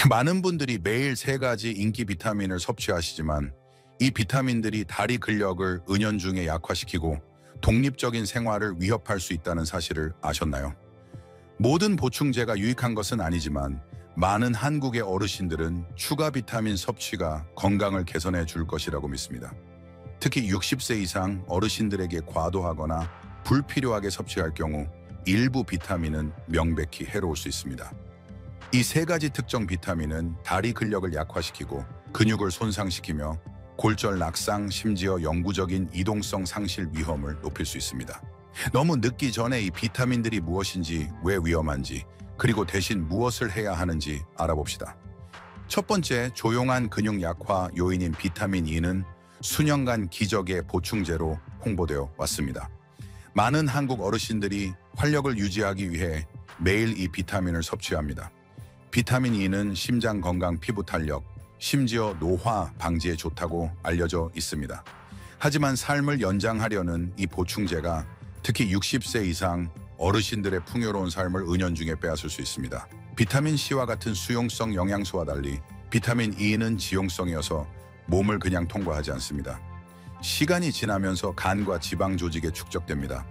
많은 분들이 매일 세 가지 인기 비타민을 섭취하시지만 이 비타민들이 다리 근력을 은연중에 약화시키고 독립적인 생활을 위협할 수 있다는 사실을 아셨나요? 모든 보충제가 유익한 것은 아니지만 많은 한국의 어르신들은 추가 비타민 섭취가 건강을 개선해 줄 것이라고 믿습니다. 특히 60세 이상 어르신들에게 과도하거나 불필요하게 섭취할 경우 일부 비타민은 명백히 해로울 수 있습니다. 이 세 가지 특정 비타민은 다리 근력을 약화시키고 근육을 손상시키며 골절 낙상, 심지어 영구적인 이동성 상실 위험을 높일 수 있습니다. 너무 늦기 전에 이 비타민들이 무엇인지, 왜 위험한지, 그리고 대신 무엇을 해야 하는지 알아봅시다. 첫 번째, 조용한 근육 약화 요인인 비타민 E는 수년간 기적의 보충제로 홍보되어 왔습니다. 많은 한국 어르신들이 활력을 유지하기 위해 매일 이 비타민을 섭취합니다. 비타민 E는 심장 건강, 피부 탄력, 심지어 노화 방지에 좋다고 알려져 있습니다. 하지만 삶을 연장하려는 이 보충제가 특히 60세 이상 어르신들의 풍요로운 삶을 은연중에 빼앗을 수 있습니다. 비타민 C와 같은 수용성 영양소와 달리 비타민 E는 지용성이어서 몸을 그냥 통과하지 않습니다. 시간이 지나면서 간과 지방 조직에 축적됩니다.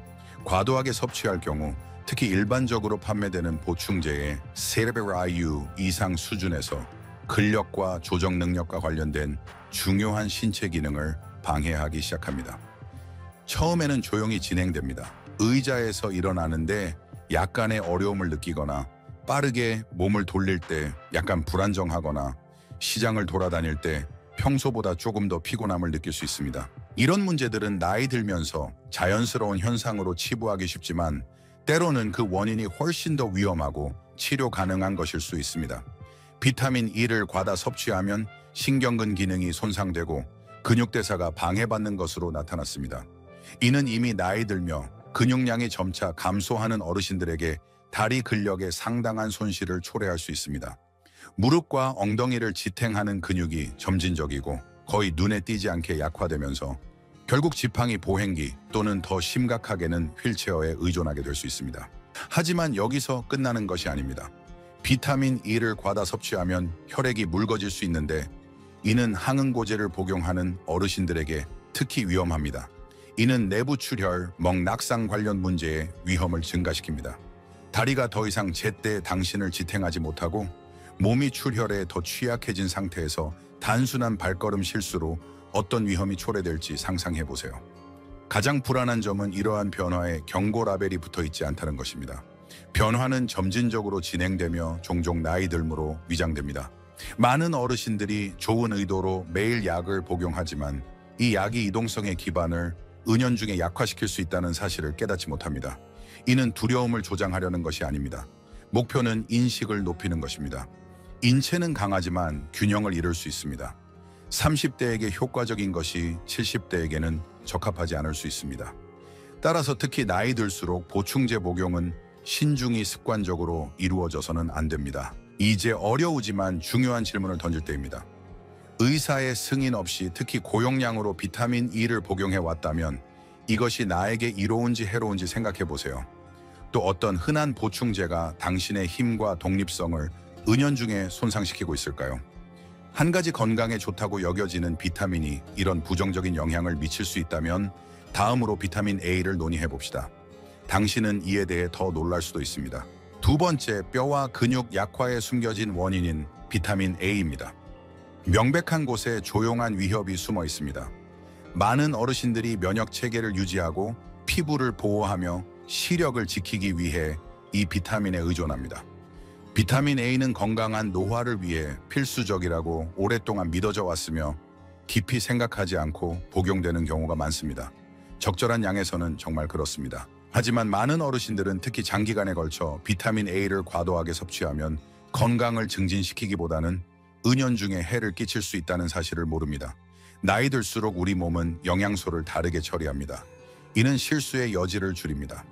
과도하게 섭취할 경우 특히 일반적으로 판매되는 보충제의 세르베라유 이상 수준에서 근력과 조정 능력과 관련된 중요한 신체 기능을 방해하기 시작합니다. 처음에는 조용히 진행됩니다. 의자에서 일어나는데 약간의 어려움을 느끼거나 빠르게 몸을 돌릴 때 약간 불안정하거나 시장을 돌아다닐 때 평소보다 조금 더 피곤함을 느낄 수 있습니다. 이런 문제들은 나이 들면서 자연스러운 현상으로 치부하기 쉽지만 때로는 그 원인이 훨씬 더 위험하고 치료 가능한 것일 수 있습니다. 비타민 E를 과다 섭취하면 신경근 기능이 손상되고 근육대사가 방해받는 것으로 나타났습니다. 이는 이미 나이 들며 근육량이 점차 감소하는 어르신들에게 다리 근력에 상당한 손실을 초래할 수 있습니다. 무릎과 엉덩이를 지탱하는 근육이 점진적이고 거의 눈에 띄지 않게 약화되면서 결국 지팡이 보행기 또는 더 심각하게는 휠체어에 의존하게 될 수 있습니다. 하지만 여기서 끝나는 것이 아닙니다. 비타민 E를 과다 섭취하면 혈액이 묽어질 수 있는데 이는 항응고제를 복용하는 어르신들에게 특히 위험합니다. 이는 내부 출혈, 먹낙상 관련 문제의 위험을 증가시킵니다. 다리가 더 이상 제때 당신을 지탱하지 못하고 몸이 출혈에 더 취약해진 상태에서 단순한 발걸음 실수로 어떤 위험이 초래될지 상상해 보세요. 가장 불안한 점은 이러한 변화에 경고 라벨이 붙어 있지 않다는 것입니다. 변화는 점진적으로 진행되며 종종 나이 들므로 위장됩니다. 많은 어르신들이 좋은 의도로 매일 약을 복용하지만 이 약이 이동성의 기반을 은연중에 약화시킬 수 있다는 사실을 깨닫지 못합니다. 이는 두려움을 조장하려는 것이 아닙니다. 목표는 인식을 높이는 것입니다. 인체는 강하지만 균형을 잃을 수 있습니다. 30대에게 효과적인 것이 70대에게는 적합하지 않을 수 있습니다. 따라서 특히 나이 들수록 보충제 복용은 신중히 습관적으로 이루어져서는 안 됩니다. 이제 어려우지만 중요한 질문을 던질 때입니다. 의사의 승인 없이 특히 고용량으로 비타민 E를 복용해 왔다면 이것이 나에게 이로운지 해로운지 생각해 보세요. 또 어떤 흔한 보충제가 당신의 힘과 독립성을 은연중에 손상시키고 있을까요? 한 가지 건강에 좋다고 여겨지는 비타민이 이런 부정적인 영향을 미칠 수 있다면 다음으로 비타민 A를 논의해 봅시다. 당신은 이에 대해 더 놀랄 수도 있습니다. 두 번째, 뼈와 근육 약화에 숨겨진 원인인 비타민 A입니다. 명백한 곳에 조용한 위협이 숨어 있습니다. 많은 어르신들이 면역 체계를 유지하고 피부를 보호하며 시력을 지키기 위해 이 비타민에 의존합니다. 비타민 A는 건강한 노화를 위해 필수적이라고 오랫동안 믿어져 왔으며 깊이 생각하지 않고 복용되는 경우가 많습니다. 적절한 양에서는 정말 그렇습니다. 하지만 많은 어르신들은 특히 장기간에 걸쳐 비타민 A를 과도하게 섭취하면 건강을 증진시키기보다는 은연중에 해를 끼칠 수 있다는 사실을 모릅니다. 나이 들수록 우리 몸은 영양소를 다르게 처리합니다. 이는 실수의 여지를 줄입니다.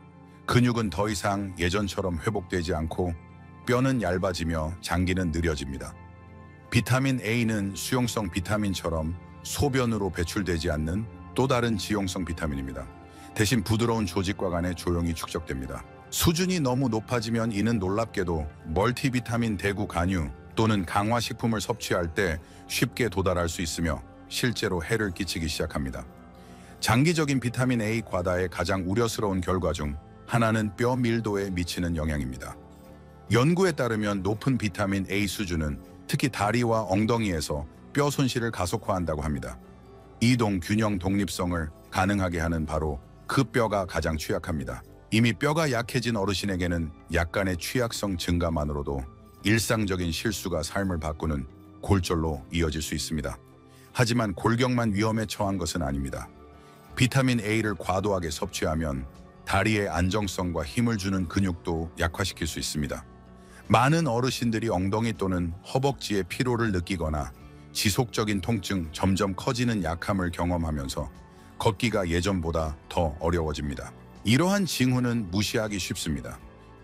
근육은 더 이상 예전처럼 회복되지 않고 뼈는 얇아지며 장기는 느려집니다. 비타민 A는 수용성 비타민처럼 소변으로 배출되지 않는 또 다른 지용성 비타민입니다. 대신 부드러운 조직과 간에 조용히 축적됩니다. 수준이 너무 높아지면 이는 놀랍게도 멀티비타민 대구 간유 또는 강화식품을 섭취할 때 쉽게 도달할 수 있으며 실제로 해를 끼치기 시작합니다. 장기적인 비타민 A 과다의 가장 우려스러운 결과 중 하나는 뼈 밀도에 미치는 영향입니다. 연구에 따르면 높은 비타민 A 수준은 특히 다리와 엉덩이에서 뼈 손실을 가속화한다고 합니다. 이동 균형 독립성을 가능하게 하는 바로 그 뼈가 가장 취약합니다. 이미 뼈가 약해진 어르신에게는 약간의 취약성 증가만으로도 일상적인 실수가 삶을 바꾸는 골절로 이어질 수 있습니다. 하지만 골격만 위험에 처한 것은 아닙니다. 비타민 A를 과도하게 섭취하면 다리의 안정성과 힘을 주는 근육도 약화시킬 수 있습니다. 많은 어르신들이 엉덩이 또는 허벅지에 피로를 느끼거나 지속적인 통증, 점점 커지는 약함을 경험하면서 걷기가 예전보다 더 어려워집니다. 이러한 징후는 무시하기 쉽습니다.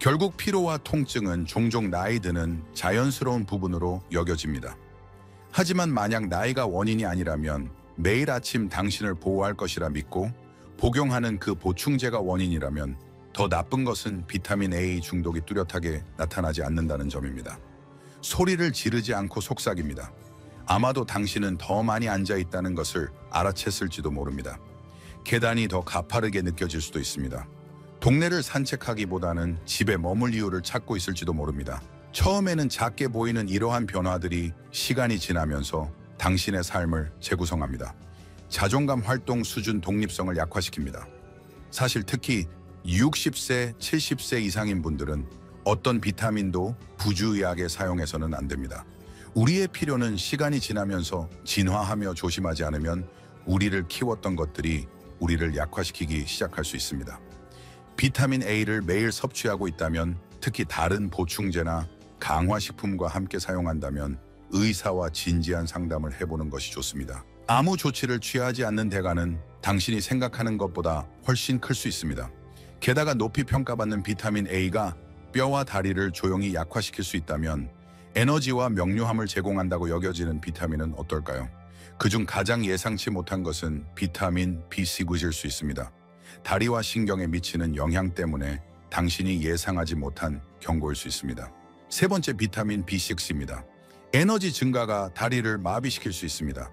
결국 피로와 통증은 종종 나이 드는 자연스러운 부분으로 여겨집니다. 하지만 만약 나이가 원인이 아니라면 매일 아침 당신을 보호할 것이라 믿고 복용하는 그 보충제가 원인이라면 더 나쁜 것은 비타민 A 중독이 뚜렷하게 나타나지 않는다는 점입니다. 소리를 지르지 않고 속삭입니다. 아마도 당신은 더 많이 앉아 있다는 것을 알아챘을지도 모릅니다. 계단이 더 가파르게 느껴질 수도 있습니다. 동네를 산책하기보다는 집에 머물 이유를 찾고 있을지도 모릅니다. 처음에는 작게 보이는 이러한 변화들이 시간이 지나면서 당신의 삶을 재구성합니다. 자존감 활동 수준 독립성을 약화시킵니다. 사실 특히 60세, 70세 이상인 분들은 어떤 비타민도 부주의하게 사용해서는 안 됩니다. 우리의 필요는 시간이 지나면서 진화하며 조심하지 않으면 우리를 키웠던 것들이 우리를 약화시키기 시작할 수 있습니다. 비타민 A를 매일 섭취하고 있다면, 특히 다른 보충제나 강화식품과 함께 사용한다면 의사와 진지한 상담을 해보는 것이 좋습니다. 아무 조치를 취하지 않는 대가는 당신이 생각하는 것보다 훨씬 클 수 있습니다. 게다가 높이 평가받는 비타민 A가 뼈와 다리를 조용히 약화시킬 수 있다면 에너지와 명료함을 제공한다고 여겨지는 비타민은 어떨까요? 그중 가장 예상치 못한 것은 비타민 B6일 수 있습니다. 다리와 신경에 미치는 영향 때문에 당신이 예상하지 못한 경고일 수 있습니다. 세 번째, 비타민 B6입니다. 에너지 증가가 다리를 마비시킬 수 있습니다.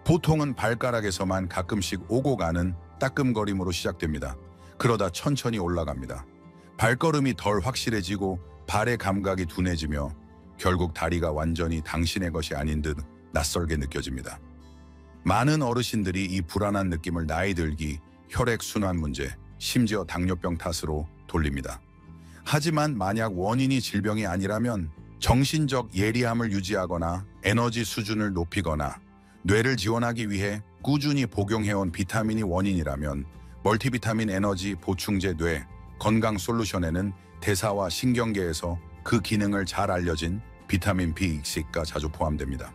보통은 발가락에서만 가끔씩 오고 가는 따끔거림으로 시작됩니다. 그러다 천천히 올라갑니다. 발걸음이 덜 확실해지고 발의 감각이 둔해지며 결국 다리가 완전히 당신의 것이 아닌 듯 낯설게 느껴집니다. 많은 어르신들이 이 불안한 느낌을 나이 들기, 혈액순환 문제, 심지어 당뇨병 탓으로 돌립니다. 하지만 만약 원인이 질병이 아니라면 정신적 예리함을 유지하거나 에너지 수준을 높이거나 뇌를 지원하기 위해 꾸준히 복용해온 비타민이 원인이라면 멀티비타민 에너지 보충제 뇌 건강 솔루션에는 대사와 신경계에서 그 기능을 잘 알려진 비타민 B6가 자주 포함됩니다.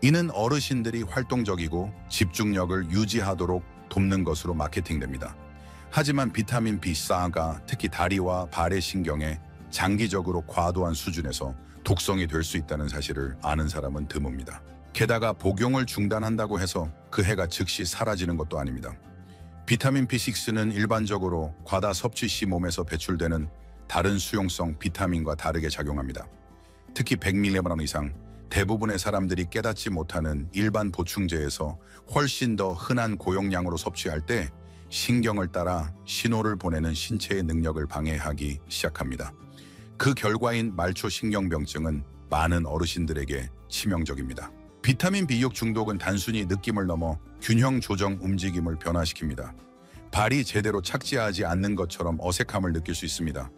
이는 어르신들이 활동적이고 집중력을 유지하도록 돕는 것으로 마케팅됩니다. 하지만 비타민 B4가 특히 다리와 발의 신경에 장기적으로 과도한 수준에서 독성이 될 수 있다는 사실을 아는 사람은 드뭅니다. 게다가 복용을 중단한다고 해서 그 해가 즉시 사라지는 것도 아닙니다. 비타민 B6는 일반적으로 과다 섭취 시 몸에서 배출되는 다른 수용성 비타민과 다르게 작용합니다. 특히 100mg 이상, 대부분의 사람들이 깨닫지 못하는 일반 보충제에서 훨씬 더 흔한 고용량으로 섭취할 때 신경을 따라 신호를 보내는 신체의 능력을 방해하기 시작합니다. 그 결과인 말초신경병증은 많은 어르신들에게 치명적입니다. 비타민 B6 중독은 단순히 느낌을 넘어 균형 조정 움직임을 변화시킵니다. 발이 제대로 착지하지 않는 것처럼 어색함을 느낄 수 있습니다.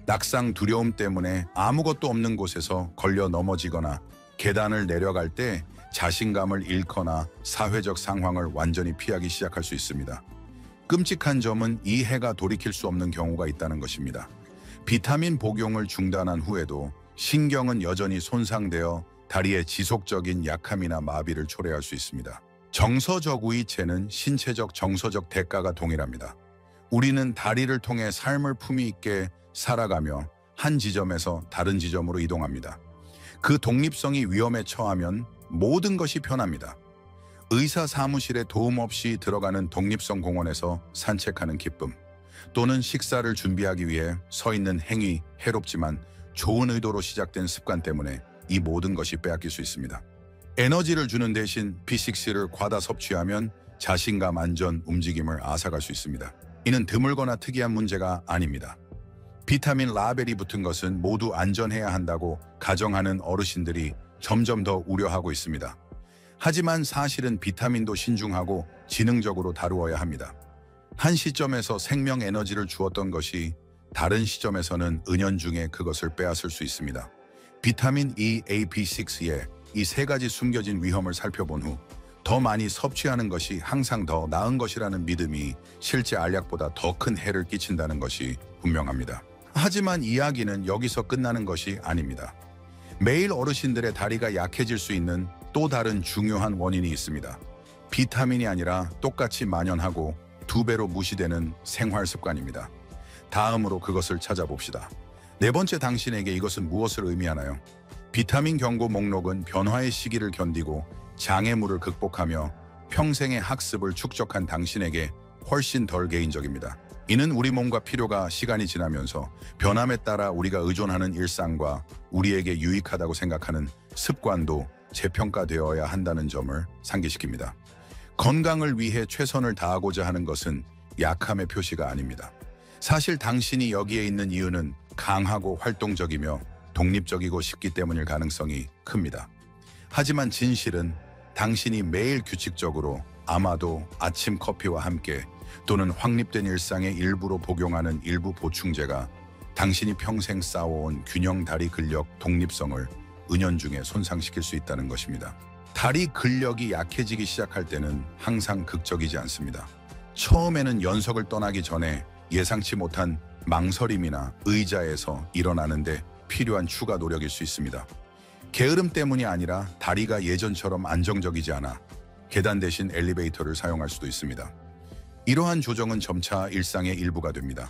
낙상 두려움 때문에 아무것도 없는 곳에서 걸려 넘어지거나 계단을 내려갈 때 자신감을 잃거나 사회적 상황을 완전히 피하기 시작할 수 있습니다. 끔찍한 점은 이 해가 돌이킬 수 없는 경우가 있다는 것입니다. 비타민 복용을 중단한 후에도 신경은 여전히 손상되어 다리의 지속적인 약함이나 마비를 초래할 수 있습니다. 정서적 우위체는 신체적 정서적 대가가 동일합니다. 우리는 다리를 통해 삶을 품위 있게 살아가며 한 지점에서 다른 지점으로 이동합니다. 그 독립성이 위험에 처하면 모든 것이 변합니다. 의사 사무실에 도움 없이 들어가는 독립성 공원에서 산책하는 기쁨, 또는 식사를 준비하기 위해 서 있는 행위, 해롭지만 좋은 의도로 시작된 습관 때문에 이 모든 것이 빼앗길 수 있습니다. 에너지를 주는 대신 B6를 과다 섭취하면 자신감, 안전, 움직임을 앗아갈 수 있습니다. 이는 드물거나 특이한 문제가 아닙니다. 비타민 라벨이 붙은 것은 모두 안전해야 한다고 가정하는 어르신들이 점점 더 우려하고 있습니다. 하지만 사실은 비타민도 신중하고 지능적으로 다루어야 합니다. 한 시점에서 생명 에너지를 주었던 것이 다른 시점에서는 은연중에 그것을 빼앗을 수 있습니다. 비타민 E, A, B6의 이 세 가지 숨겨진 위험을 살펴본 후 더 많이 섭취하는 것이 항상 더 나은 것이라는 믿음이 실제 알약보다 더 큰 해를 끼친다는 것이 분명합니다. 하지만 이야기는 여기서 끝나는 것이 아닙니다. 매일 어르신들의 다리가 약해질 수 있는 또 다른 중요한 원인이 있습니다. 비타민이 아니라 똑같이 만연하고 2배로 무시되는 생활 습관입니다. 다음으로 그것을 찾아봅시다. 네 번째, 당신에게 이것은 무엇을 의미하나요? 비타민 경고 목록은 변화의 시기를 견디고 장애물을 극복하며 평생의 학습을 축적한 당신에게 훨씬 덜 개인적입니다. 이는 우리 몸과 필요가 시간이 지나면서 변함에 따라 우리가 의존하는 일상과 우리에게 유익하다고 생각하는 습관도 재평가되어야 한다는 점을 상기시킵니다. 건강을 위해 최선을 다하고자 하는 것은 약함의 표시가 아닙니다. 사실 당신이 여기에 있는 이유는 강하고 활동적이며 독립적이고 싶기 때문일 가능성이 큽니다. 하지만 진실은 당신이 매일 규칙적으로, 아마도 아침 커피와 함께 또는 확립된 일상의 일부로 복용하는 일부 보충제가 당신이 평생 쌓아온 균형, 다리 근력, 독립성을 은연중에 손상시킬 수 있다는 것입니다. 다리 근력이 약해지기 시작할 때는 항상 극적이지 않습니다. 처음에는 연석을 떠나기 전에 예상치 못한 망설임이나 의자에서 일어나는데 필요한 추가 노력일 수 있습니다. 게으름 때문이 아니라 다리가 예전처럼 안정적이지 않아 계단 대신 엘리베이터를 사용할 수도 있습니다. 이러한 조정은 점차 일상의 일부가 됩니다.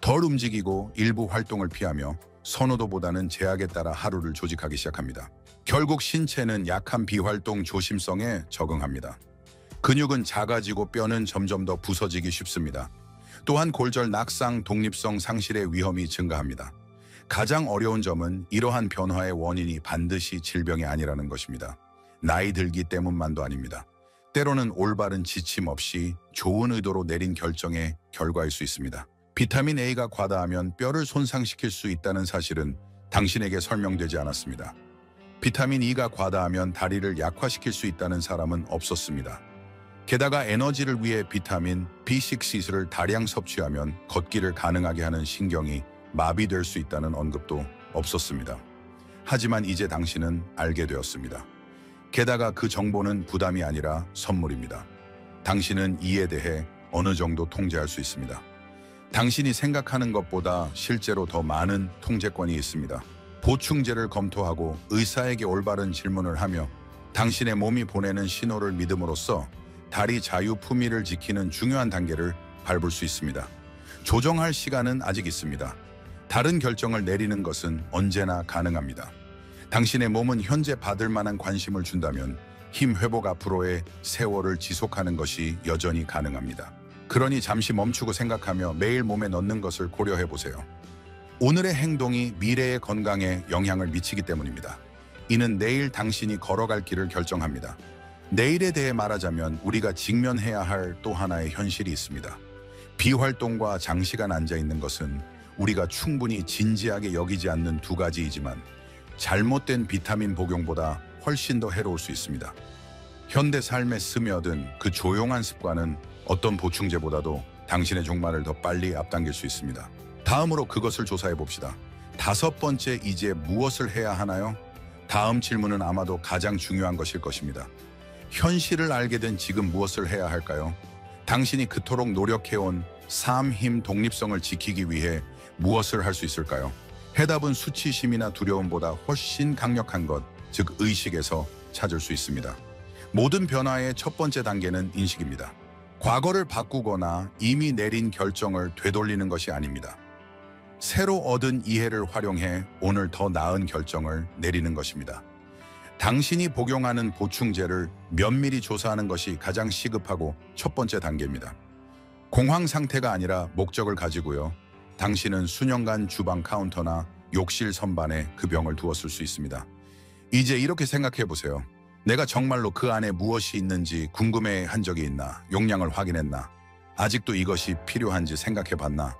덜 움직이고 일부 활동을 피하며 선호도보다는 제약에 따라 하루를 조직하기 시작합니다. 결국 신체는 약한 비활동 조심성에 적응합니다. 근육은 작아지고 뼈는 점점 더 부서지기 쉽습니다. 또한 골절 낙상, 독립성 상실의 위험이 증가합니다. 가장 어려운 점은 이러한 변화의 원인이 반드시 질병이 아니라는 것입니다. 나이 들기 때문만도 아닙니다. 때로는 올바른 지침 없이 좋은 의도로 내린 결정의 결과일 수 있습니다. 비타민 A가 과다하면 뼈를 손상시킬 수 있다는 사실은 당신에게 설명되지 않았습니다. 비타민 E가 과다하면 다리를 약화시킬 수 있다는 사람은 없었습니다. 게다가 에너지를 위해 비타민 B6를 다량 섭취하면 걷기를 가능하게 하는 신경이 마비될 수 있다는 언급도 없었습니다. 하지만 이제 당신은 알게 되었습니다. 게다가 그 정보는 부담이 아니라 선물입니다. 당신은 이에 대해 어느 정도 통제할 수 있습니다. 당신이 생각하는 것보다 실제로 더 많은 통제권이 있습니다. 보충제를 검토하고 의사에게 올바른 질문을 하며 당신의 몸이 보내는 신호를 믿음으로써 다리 자유 품위를 지키는 중요한 단계를 밟을 수 있습니다. 조정할 시간은 아직 있습니다. 다른 결정을 내리는 것은 언제나 가능합니다. 당신의 몸은 현재 받을 만한 관심을 준다면 힘 회복 앞으로의 세월을 지속하는 것이 여전히 가능합니다. 그러니 잠시 멈추고 생각하며 매일 몸에 넣는 것을 고려해 보세요. 오늘의 행동이 미래의 건강에 영향을 미치기 때문입니다. 이는 내일 당신이 걸어갈 길을 결정합니다. 내일에 대해 말하자면 우리가 직면해야 할 또 하나의 현실이 있습니다. 비활동과 장시간 앉아있는 것은 우리가 충분히 진지하게 여기지 않는 두 가지이지만 잘못된 비타민 복용보다 훨씬 더 해로울 수 있습니다. 현대 삶에 스며든 그 조용한 습관은 어떤 보충제보다도 당신의 종말을 더 빨리 앞당길 수 있습니다. 다음으로 그것을 조사해 봅시다. 다섯 번째, 이제 무엇을 해야 하나요? 다음 질문은 아마도 가장 중요한 것일 것입니다. 현실을 알게 된 지금 무엇을 해야 할까요? 당신이 그토록 노력해온 삶, 힘, 독립성을 지키기 위해 무엇을 할 수 있을까요? 해답은 수치심이나 두려움보다 훨씬 강력한 것, 즉 의식에서 찾을 수 있습니다. 모든 변화의 첫 번째 단계는 인식입니다. 과거를 바꾸거나 이미 내린 결정을 되돌리는 것이 아닙니다. 새로 얻은 이해를 활용해 오늘 더 나은 결정을 내리는 것입니다. 당신이 복용하는 보충제를 면밀히 조사하는 것이 가장 시급하고 첫 번째 단계입니다. 공황 상태가 아니라 목적을 가지고요. 당신은 수년간 주방 카운터나 욕실 선반에 그 병을 두었을 수 있습니다. 이제 이렇게 생각해 보세요. 내가 정말로 그 안에 무엇이 있는지 궁금해 한 적이 있나? 용량을 확인했나? 아직도 이것이 필요한지 생각해 봤나?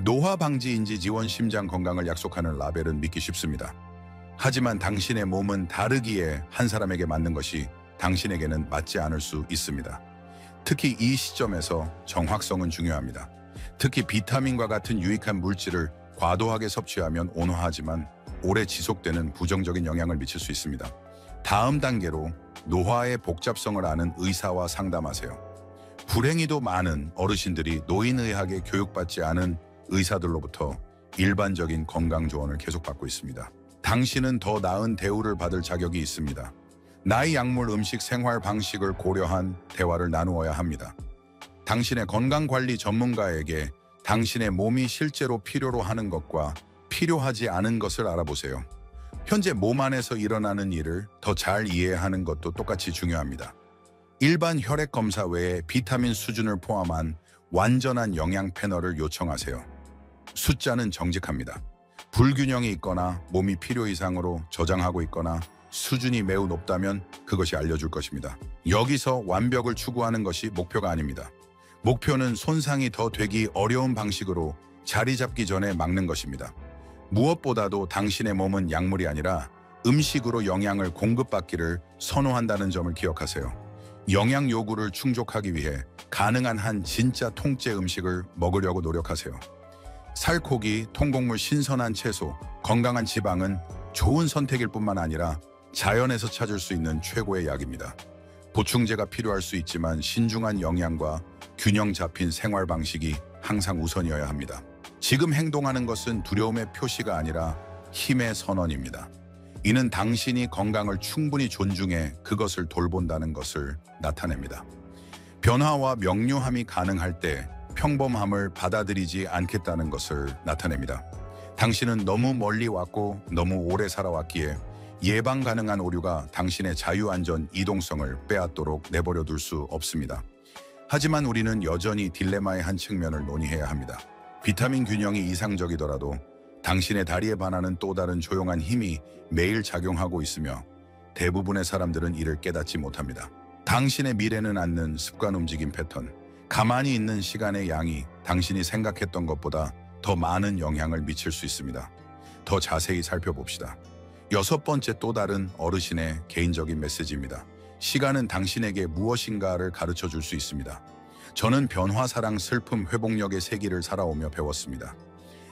노화 방지인지 지원 심장 건강을 약속하는 라벨은 믿기 쉽습니다. 하지만 당신의 몸은 다르기에 한 사람에게 맞는 것이 당신에게는 맞지 않을 수 있습니다. 특히 이 시점에서 정확성은 중요합니다. 특히 비타민과 같은 유익한 물질을 과도하게 섭취하면 온화하지만 오래 지속되는 부정적인 영향을 미칠 수 있습니다. 다음 단계로 노화의 복잡성을 아는 의사와 상담하세요. 불행히도 많은 어르신들이 노인의학에 교육받지 않은 의사들로부터 일반적인 건강 조언을 계속 받고 있습니다. 당신은 더 나은 대우를 받을 자격이 있습니다. 나이, 약물, 음식, 생활 방식을 고려한 대화를 나누어야 합니다. 당신의 건강관리 전문가에게 당신의 몸이 실제로 필요로 하는 것과 필요하지 않은 것을 알아보세요. 현재 몸 안에서 일어나는 일을 더 잘 이해하는 것도 똑같이 중요합니다. 일반 혈액 검사 외에 비타민 수준을 포함한 완전한 영양 패널을 요청하세요. 숫자는 정직합니다. 불균형이 있거나 몸이 필요 이상으로 저장하고 있거나 수준이 매우 높다면 그것이 알려줄 것입니다. 여기서 완벽을 추구하는 것이 목표가 아닙니다. 목표는 손상이 더 되기 어려운 방식으로 자리 잡기 전에 막는 것입니다. 무엇보다도 당신의 몸은 약물이 아니라 음식으로 영양을 공급받기를 선호한다는 점을 기억하세요. 영양 요구를 충족하기 위해 가능한 한 진짜 통째 음식을 먹으려고 노력하세요. 살코기, 통곡물, 신선한 채소, 건강한 지방은 좋은 선택일 뿐만 아니라 자연에서 찾을 수 있는 최고의 약입니다. 보충제가 필요할 수 있지만 신중한 영양과 균형 잡힌 생활 방식이 항상 우선이어야 합니다. 지금 행동하는 것은 두려움의 표시가 아니라 힘의 선언입니다. 이는 당신이 건강을 충분히 존중해 그것을 돌본다는 것을 나타냅니다. 변화와 명료함이 가능할 때 평범함을 받아들이지 않겠다는 것을 나타냅니다. 당신은 너무 멀리 왔고 너무 오래 살아왔기에 예방 가능한 오류가 당신의 자유안전 이동성을 빼앗도록 내버려 둘 수 없습니다. 하지만 우리는 여전히 딜레마의 한 측면을 논의해야 합니다. 비타민 균형이 이상적이더라도 당신의 다리에 반하는 또 다른 조용한 힘이 매일 작용하고 있으며 대부분의 사람들은 이를 깨닫지 못합니다. 당신의 미래는 않는 습관 움직임 패턴, 가만히 있는 시간의 양이 당신이 생각했던 것보다 더 많은 영향을 미칠 수 있습니다. 더 자세히 살펴봅시다. 6번째, 또 다른 어르신의 개인적인 메시지입니다. 시간은 당신에게 무엇인가를 가르쳐 줄 수 있습니다. 저는 변화, 사랑, 슬픔, 회복력의 세기를 살아오며 배웠습니다.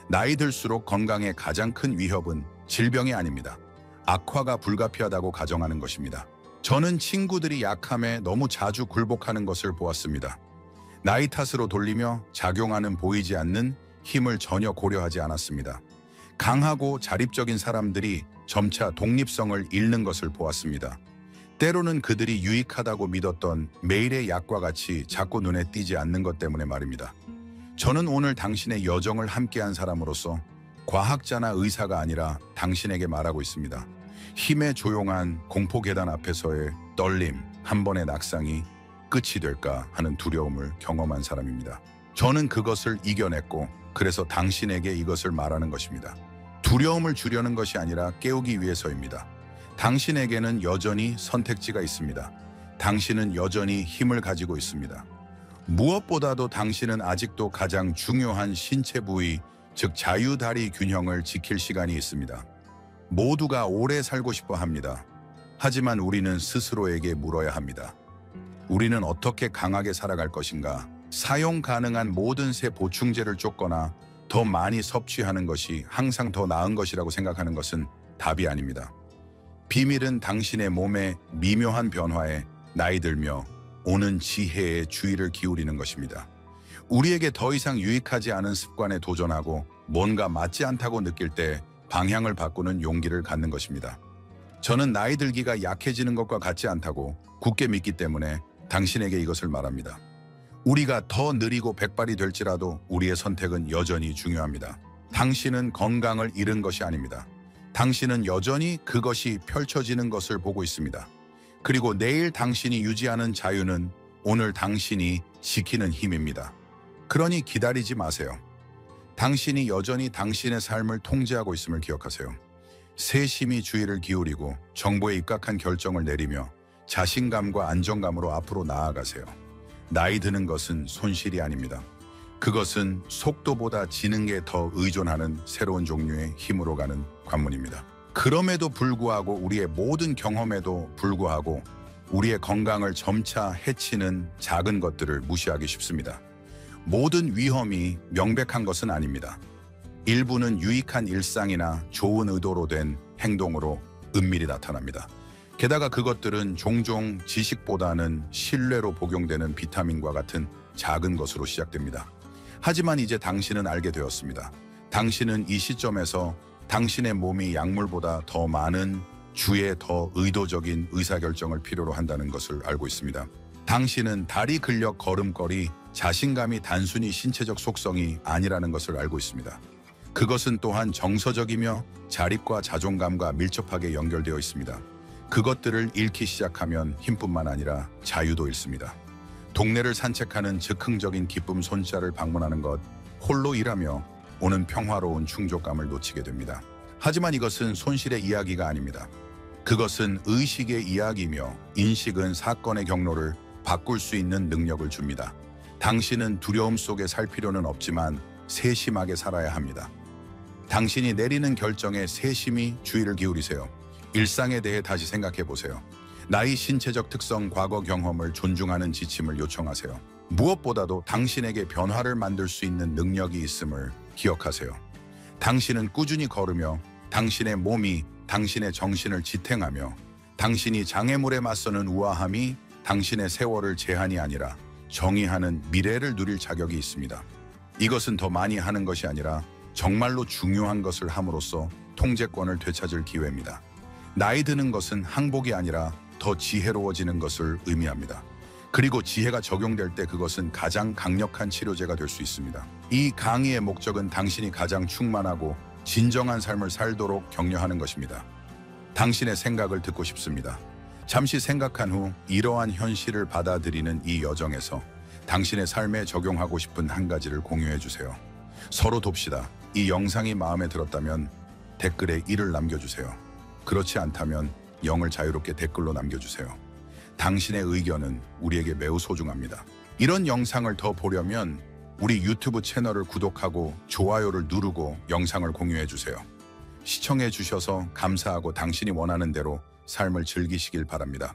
나이 들수록 건강의 가장 큰 위협은 질병이 아닙니다. 악화가 불가피하다고 가정하는 것입니다. 저는 친구들이 약함에 너무 자주 굴복하는 것을 보았습니다. 나이 탓으로 돌리며 작용하는 보이지 않는 힘을 전혀 고려하지 않았습니다. 강하고 자립적인 사람들이 점차 독립성을 잃는 것을 보았습니다. 때로는 그들이 유익하다고 믿었던 매일의 약과 같이 자꾸 눈에 띄지 않는 것 때문에 말입니다. 저는 오늘 당신의 여정을 함께한 사람으로서 과학자나 의사가 아니라 당신에게 말하고 있습니다. 힘의 조용한 공포 계단 앞에서의 떨림, 한 번의 낙상이 끝이 될까 하는 두려움을 경험한 사람입니다. 저는 그것을 이겨냈고 그래서 당신에게 이것을 말하는 것입니다. 두려움을 주려는 것이 아니라 깨우기 위해서입니다. 당신에게는 여전히 선택지가 있습니다. 당신은 여전히 힘을 가지고 있습니다. 무엇보다도 당신은 아직도 가장 중요한 신체 부위, 즉 자유다리 균형을 지킬 시간이 있습니다. 모두가 오래 살고 싶어 합니다. 하지만 우리는 스스로에게 물어야 합니다. 우리는 어떻게 강하게 살아갈 것인가? 사용 가능한 모든 새 보충제를 쫓거나 더 많이 섭취하는 것이 항상 더 나은 것이라고 생각하는 것은 답이 아닙니다. 비밀은 당신의 몸의 미묘한 변화에 나이 들며 오는 지혜에 주의를 기울이는 것입니다. 우리에게 더 이상 유익하지 않은 습관에 도전하고 뭔가 맞지 않다고 느낄 때 방향을 바꾸는 용기를 갖는 것입니다. 저는 나이 들기가 약해지는 것과 같지 않다고 굳게 믿기 때문에 당신에게 이것을 말합니다. 우리가 더 느리고 백발이 될지라도 우리의 선택은 여전히 중요합니다. 당신은 건강을 잃은 것이 아닙니다. 당신은 여전히 그것이 펼쳐지는 것을 보고 있습니다. 그리고 내일 당신이 유지하는 자유는 오늘 당신이 지키는 힘입니다. 그러니 기다리지 마세요. 당신이 여전히 당신의 삶을 통제하고 있음을 기억하세요. 세심히 주의를 기울이고 정보에 입각한 결정을 내리며 자신감과 안정감으로 앞으로 나아가세요. 나이 드는 것은 손실이 아닙니다. 그것은 속도보다 지능에 더 의존하는 새로운 종류의 힘으로 가는 관문입니다. 그럼에도 불구하고 우리의 모든 경험에도 불구하고 우리의 건강을 점차 해치는 작은 것들을 무시하기 쉽습니다. 모든 위험이 명백한 것은 아닙니다. 일부는 유익한 일상이나 좋은 의도로 된 행동으로 은밀히 나타납니다. 게다가 그것들은 종종 지식보다는 신뢰로 복용되는 비타민과 같은 작은 것으로 시작됩니다. 하지만 이제 당신은 알게 되었습니다. 당신은 이 시점에서 당신의 몸이 약물보다 더 많은 주의 더 의도적인 의사결정을 필요로 한다는 것을 알고 있습니다. 당신은 다리 근력 걸음걸이, 자신감이 단순히 신체적 속성이 아니라는 것을 알고 있습니다. 그것은 또한 정서적이며 자립과 자존감과 밀접하게 연결되어 있습니다. 그것들을 잃기 시작하면 힘뿐만 아니라 자유도 잃습니다. 동네를 산책하는 즉흥적인 기쁨 손자를 방문하는 것, 홀로 일하며 오는 평화로운 충족감을 놓치게 됩니다. 하지만 이것은 손실의 이야기가 아닙니다. 그것은 의식의 이야기이며 인식은 사건의 경로를 바꿀 수 있는 능력을 줍니다. 당신은 두려움 속에 살 필요는 없지만 세심하게 살아야 합니다. 당신이 내리는 결정에 세심히 주의를 기울이세요. 일상에 대해 다시 생각해 보세요. 나이, 신체적 특성, 과거 경험을 존중하는 지침을 요청하세요. 무엇보다도 당신에게 변화를 만들 수 있는 능력이 있음을 기억하세요. 당신은 꾸준히 걸으며 당신의 몸이 당신의 정신을 지탱하며 당신이 장애물에 맞서는 우아함이 당신의 세월을 제한이 아니라 정의하는 미래를 누릴 자격이 있습니다. 이것은 더 많이 하는 것이 아니라 정말로 중요한 것을 함으로써 통제권을 되찾을 기회입니다. 나이 드는 것은 항복이 아니라 더 지혜로워지는 것을 의미합니다. 그리고 지혜가 적용될 때 그것은 가장 강력한 치료제가 될 수 있습니다. 이 강의의 목적은 당신이 가장 충만하고 진정한 삶을 살도록 격려하는 것입니다. 당신의 생각을 듣고 싶습니다. 잠시 생각한 후 이러한 현실을 받아들이는 이 여정에서 당신의 삶에 적용하고 싶은 한 가지를 공유해 주세요. 서로 돕시다. 이 영상이 마음에 들었다면 댓글에 1을 남겨주세요. 그렇지 않다면 0을 자유롭게 댓글로 남겨주세요. 당신의 의견은 우리에게 매우 소중합니다. 이런 영상을 더 보려면 우리 유튜브 채널을 구독하고 좋아요를 누르고 영상을 공유해 주세요. 시청해 주셔서 감사하고 당신이 원하는 대로 삶을 즐기시길 바랍니다.